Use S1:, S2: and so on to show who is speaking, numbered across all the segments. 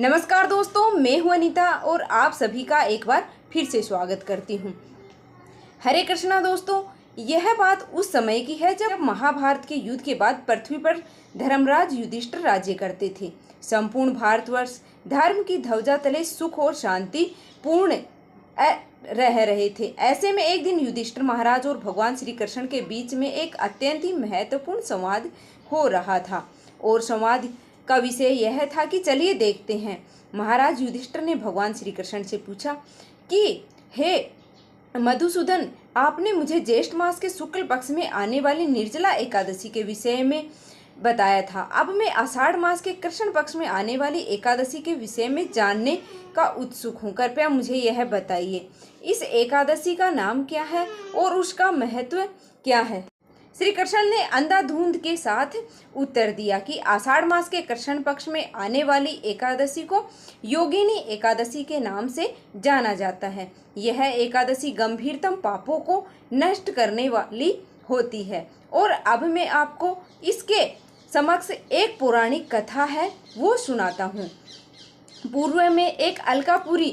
S1: नमस्कार दोस्तों, मैं हूं अनीता और आप सभी का एक बार फिर से स्वागत करती हूं। हरे कृष्णा दोस्तों, यह बात उस समय की है जब महाभारत के युद्ध के बाद पृथ्वी पर धर्मराज युधिष्ठिर राज्य करते थे। संपूर्ण भारतवर्ष धर्म की ध्वजा तले सुख और शांति पूर्ण रह रहे थे। ऐसे में एक दिन युधिष्ठिर महाराज और भगवान श्री कृष्ण के बीच में एक अत्यंत ही महत्वपूर्ण संवाद हो रहा था और संवाद का विषय यह था कि चलिए देखते हैं। महाराज युधिष्ठिर ने भगवान श्री कृष्ण से पूछा कि हे मधुसूदन, आपने मुझे ज्येष्ठ मास के शुक्ल पक्ष में आने वाली निर्जला एकादशी के विषय में बताया था। अब मैं आषाढ़ मास के कृष्ण पक्ष में आने वाली एकादशी के विषय में जानने का उत्सुक हूँ। कृपया मुझे यह बताइए, इस एकादशी का नाम क्या है और उसका महत्व क्या है। श्री कृष्ण ने अंधाधुंध के साथ उत्तर दिया कि आषाढ़ मास के कृष्ण पक्ष में आने वाली एकादशी को योगिनी एकादशी के नाम से जाना जाता है। यह एकादशी गंभीरतम पापों को नष्ट करने वाली होती है। और अब मैं आपको इसके समक्ष एक पौराणिक कथा है वो सुनाता हूँ। पूर्व में एक अलकापुरी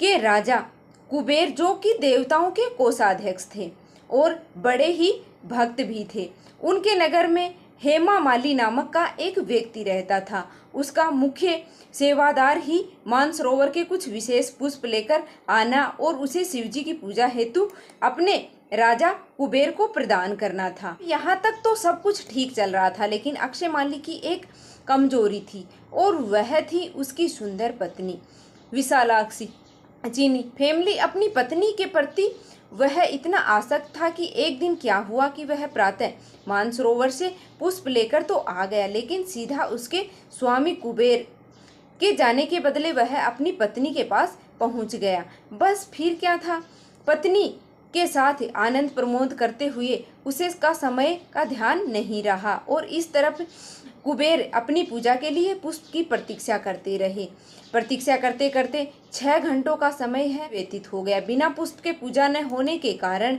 S1: के राजा कुबेर, जो कि देवताओं के कोषाध्यक्ष थे और बड़े ही भक्त भी थे, उनके नगर में हेमा माली नामक का एक व्यक्ति रहता था। उसका मुख्य सेवादार ही मानसरोवर के कुछ विशेष पुष्प लेकर आना और उसे शिवजी की पूजा हेतु अपने राजा कुबेर को प्रदान करना था। यहाँ तक तो सब कुछ ठीक चल रहा था, लेकिन अक्षय माली की एक कमजोरी थी और वह थी उसकी सुंदर पत्नी विशालाक्षी। चीनी फैमिली अपनी पत्नी के प्रति वह इतना आसक्त था कि एक दिन क्या हुआ कि वह प्रातः मानसरोवर से पुष्प लेकर तो आ गया, लेकिन सीधा उसके स्वामी कुबेर के जाने के बदले वह अपनी पत्नी के पास पहुंच गया। बस फिर क्या था, पत्नी के साथ आनंद प्रमोद करते हुए उसे का समय का ध्यान नहीं रहा और इस तरफ कुबेर अपनी पूजा के लिए पुष्प की प्रतीक्षा करते रहे। प्रतीक्षा करते करते 6 घंटों का समय व्यतीत हो गया। बिना पुष्प के पूजा न होने के कारण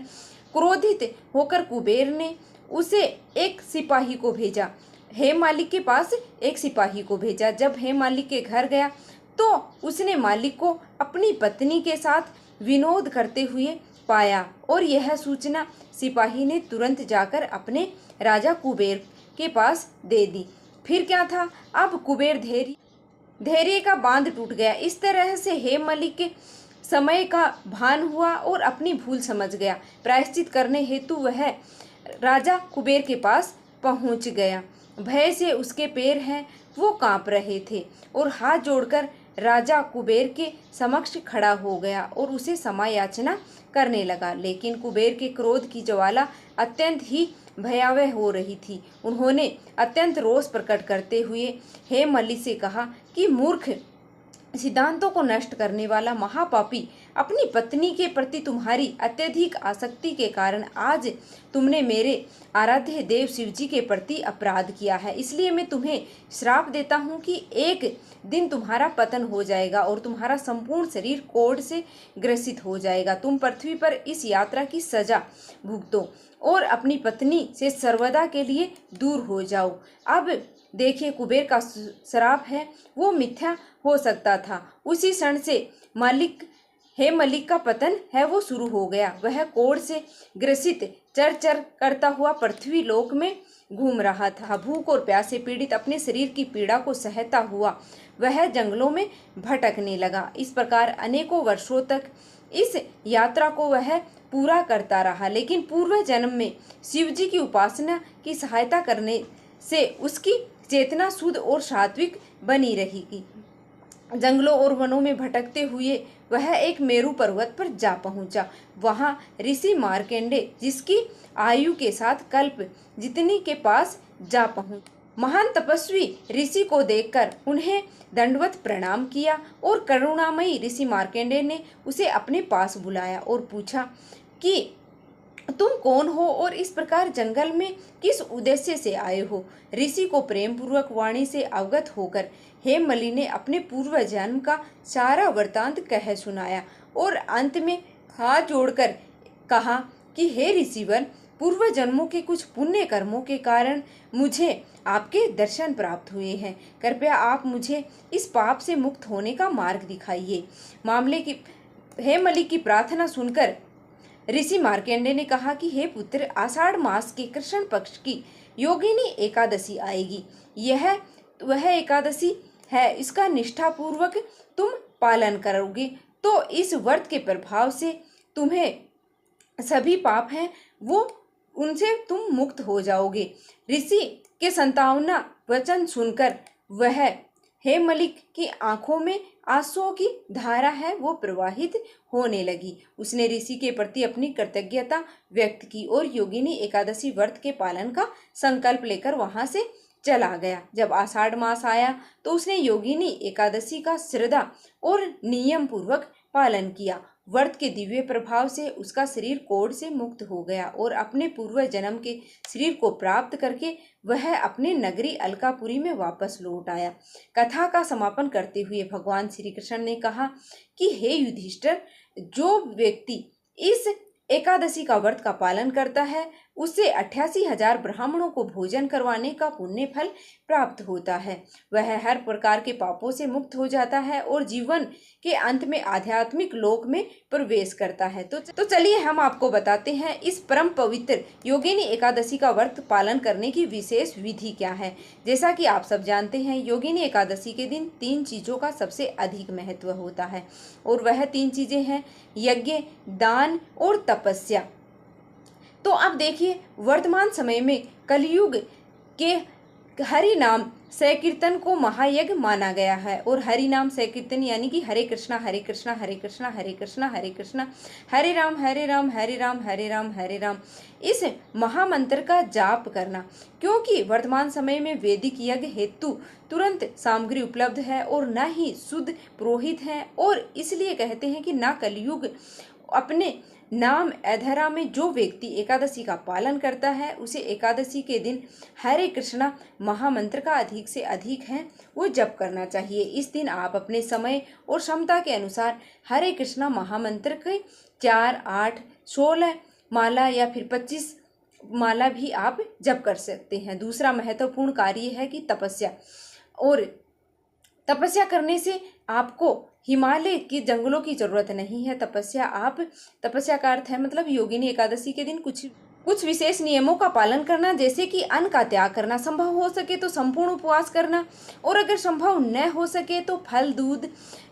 S1: क्रोधित होकर कुबेर ने उसे एक सिपाही को भेजा, हेम मालिक के पास एक सिपाही को भेजा। जब हेम मालिक के घर गया तो उसने मालिक को अपनी पत्नी के साथ विनोद करते हुए पाया और यह सूचना सिपाही ने तुरंत जाकर अपने राजा कुबेर के पास दे दी। फिर क्या था, अब कुबेर धैर्य का बांध टूट गया। इस तरह से हेम मालिक के समय का भान हुआ और अपनी भूल समझ गया। प्रायश्चित करने हेतु वह राजा कुबेर के पास पहुंच गया। भय से उसके पैर हैं वो कांप रहे थे और हाथ जोड़कर राजा कुबेर के समक्ष खड़ा हो गया और उसे क्षमा याचना करने लगा। लेकिन कुबेर के क्रोध की ज्वाला अत्यंत ही भयावह हो रही थी। उन्होंने अत्यंत रोष प्रकट करते हुए हेम माली से कहा कि मूर्ख, सिद्धांतों को नष्ट करने वाला महापापी, अपनी पत्नी के प्रति तुम्हारी अत्यधिक आसक्ति के कारण आज तुमने मेरे आराध्य देव शिवजी के प्रति अपराध किया है। इसलिए मैं तुम्हें श्राप देता हूँ कि एक दिन तुम्हारा पतन हो जाएगा और तुम्हारा संपूर्ण शरीर कोढ़ से ग्रसित हो जाएगा। तुम पृथ्वी पर इस यात्रा की सजा भुगतो और अपनी पत्नी से सर्वदा के लिए दूर हो जाओ। अब देखिए, कुबेर का श्राप है वो मिथ्या हो सकता था। उसी क्षण से हेम मालिक का पतन है वो शुरू हो गया। वह कोढ़ से ग्रसित चर चर करता हुआ पृथ्वी लोक में घूम रहा था। भूख और प्यास से पीड़ित अपने शरीर की पीड़ा को सहता हुआ वह जंगलों में भटकने लगा। इस प्रकार अनेकों वर्षों तक इस यात्रा को वह पूरा करता रहा, लेकिन पूर्व जन्म में शिवजी की उपासना की सहायता करने से उसकी चेतना शुद्ध और सात्विक बनी रहेगी। जंगलों और वनों में भटकते हुए वह एक मेरु पर्वत पर जा पहुंचा। वहां ऋषि मार्कंडे, जिसकी आयु के साथ कल्प जितनी के पास जा पहुंच। महान तपस्वी ऋषि को देखकर उन्हें दंडवत प्रणाम किया और करुणामयी ऋषि मार्कंडे ने उसे अपने पास बुलाया और पूछा कि तुम कौन हो और इस प्रकार जंगल में किस उद्देश्य से आए हो। ऋषि को प्रेम पूर्वक वाणी से अवगत होकर हेम माली ने अपने पूर्व जन्म का सारा वृतांत कह सुनाया और अंत में हाथ जोड़कर कहा कि हे ऋषिवर, पूर्व जन्मों के कुछ पुण्य कर्मों के कारण मुझे आपके दर्शन प्राप्त हुए हैं। कृपया आप मुझे इस पाप से मुक्त होने का मार्ग दिखाइए। हे मलिक की प्रार्थना सुनकर ऋषि मार्कंडेय ने कहा कि हे पुत्र, आषाढ़ मास के कृष्ण पक्ष की योगिनी एकादशी आएगी। यह वह एकादशी है, इसका निष्ठा पूर्वक तुम पालन करोगे तो इस व्रत के प्रभाव से तुम्हें सभी पाप हैं वो उनसे तुम मुक्त हो जाओगे। ऋषि के संतावना वचन सुनकर वह हे मलिक की आंखों में आंसुओं की धारा है वो प्रवाहित होने लगी। उसने ऋषि के प्रति अपनी कृतज्ञता व्यक्त की और योगिनी एकादशी व्रत के पालन का संकल्प लेकर वहां से चला गया। जब आषाढ़ मास आया तो उसने योगिनी एकादशी का श्रद्धा और नियम पूर्वक पालन किया। व्रत के दिव्य प्रभाव से उसका शरीर कोढ़ से मुक्त हो गया और अपने पूर्व जन्म के शरीर को प्राप्त करके वह अपने नगरी अलकापुरी में वापस लौट आया। कथा का समापन करते हुए भगवान श्री कृष्ण ने कहा कि हे युधिष्ठिर, जो व्यक्ति इस एकादशी का व्रत का पालन करता है उसे 88,000 ब्राह्मणों को भोजन करवाने का पुण्य फल प्राप्त होता है। वह हर प्रकार के पापों से मुक्त हो जाता है और जीवन के अंत में आध्यात्मिक लोक में प्रवेश करता है। तो चलिए हम आपको बताते हैं इस परम पवित्र योगिनी एकादशी का व्रत पालन करने की विशेष विधि क्या है। जैसा कि आप सब जानते हैं, योगिनी एकादशी के दिन 3 चीज़ों का सबसे अधिक महत्व होता है और वह 3 चीज़ें हैं यज्ञ, दान और तपस्या। तो अब देखिए, वर्तमान समय में कलयुग के हरि नाम संकीर्तन को महायज्ञ माना गया है और हरि नाम संकीर्तन यानी कि हरे कृष्णा हरे कृष्णा हरे कृष्णा हरे कृष्णा हरे कृष्णा हरे राम हरे राम हरे राम हरे राम हरे राम, इस महामंत्र का जाप करना। क्योंकि वर्तमान समय में वैदिक यज्ञ हेतु तुरंत सामग्री उपलब्ध है और न ही शुद्ध पुरोहित हैं और इसलिए कहते हैं कि ना कलयुग अपने नाम अधरा में जो व्यक्ति एकादशी का पालन करता है उसे एकादशी के दिन हरे कृष्णा महामंत्र का अधिक से अधिक है वो जप करना चाहिए। इस दिन आप अपने समय और क्षमता के अनुसार हरे कृष्णा महामंत्र के 4, 8, 16 माला या फिर 25 माला भी आप जप कर सकते हैं। दूसरा महत्वपूर्ण कार्य है कि तपस्या, और तपस्या करने से आपको हिमालय के जंगलों की जरूरत नहीं है। तपस्या का अर्थ है मतलब योगिनी एकादशी के दिन कुछ विशेष नियमों का पालन करना, जैसे कि अन्न का त्याग करना, संभव हो सके तो संपूर्ण उपवास करना और अगर संभव न हो सके तो फल, दूध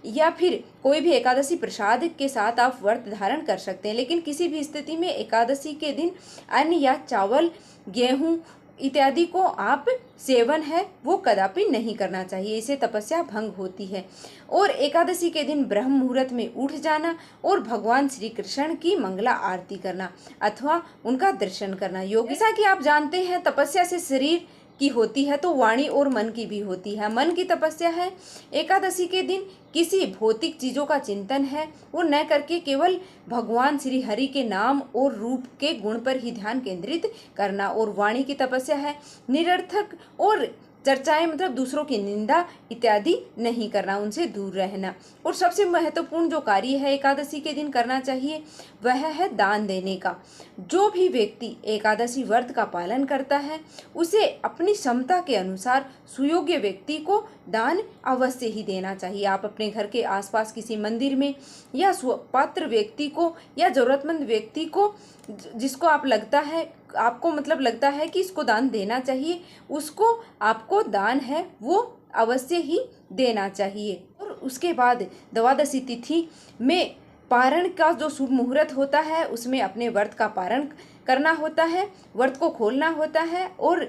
S1: या फिर कोई भी एकादशी प्रसाद के साथ आप व्रत धारण कर सकते हैं। लेकिन किसी भी स्थिति में एकादशी के दिन अन्न या चावल, गेहूं इत्यादि को आप सेवन है वो कदापि नहीं करना चाहिए, इससे तपस्या भंग होती है। और एकादशी के दिन ब्रह्म मुहूर्त में उठ जाना और भगवान श्री कृष्ण की मंगला आरती करना अथवा उनका दर्शन करना। जैसा कि आप जानते हैं, तपस्या से शरीर की होती है तो वाणी और मन की भी होती है। मन की तपस्या है एकादशी के दिन किसी भौतिक चीज़ों का चिंतन है वो न करके केवल भगवान श्री हरि के नाम और रूप के गुण पर ही ध्यान केंद्रित करना। और वाणी की तपस्या है निरर्थक और चर्चाएं मतलब दूसरों की निंदा इत्यादि नहीं करना, उनसे दूर रहना। और सबसे महत्वपूर्ण जो कार्य है एकादशी के दिन करना चाहिए वह है दान देने का। जो भी व्यक्ति एकादशी व्रत का पालन करता है उसे अपनी क्षमता के अनुसार सुयोग्य व्यक्ति को दान अवश्य ही देना चाहिए। आप अपने घर के आसपास किसी मंदिर में या पात्र व्यक्ति को या जरूरतमंद व्यक्ति को जिसको आपको लगता है कि इसको दान देना चाहिए, उसको आपको दान है वो अवश्य ही देना चाहिए। और उसके बाद द्वादशी तिथि में पारण का जो शुभ मुहूर्त होता है उसमें अपने व्रत का पारण करना होता है, व्रत को खोलना होता है। और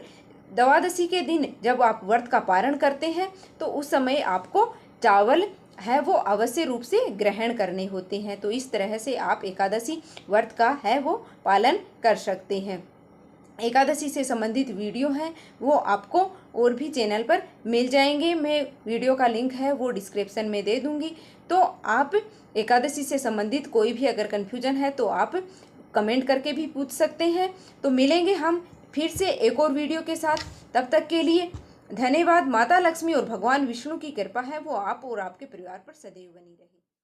S1: द्वादशी के दिन जब आप व्रत का पारण करते हैं तो उस समय आपको चावल है वो अवश्य रूप से ग्रहण करने होते हैं। तो इस तरह से आप एकादशी व्रत का है वो पालन कर सकते हैं। एकादशी से संबंधित वीडियो हैं वो आपको और भी चैनल पर मिल जाएंगे। मैं वीडियो का लिंक है वो डिस्क्रिप्शन में दे दूंगी। तो आप एकादशी से संबंधित कोई भी अगर कन्फ्यूजन है तो आप कमेंट करके भी पूछ सकते हैं। तो मिलेंगे हम फिर से एक और वीडियो के साथ, तब तक के लिए धन्यवाद। माता लक्ष्मी और भगवान विष्णु की कृपा है वो आप और आपके परिवार पर सदैव बनी रहे।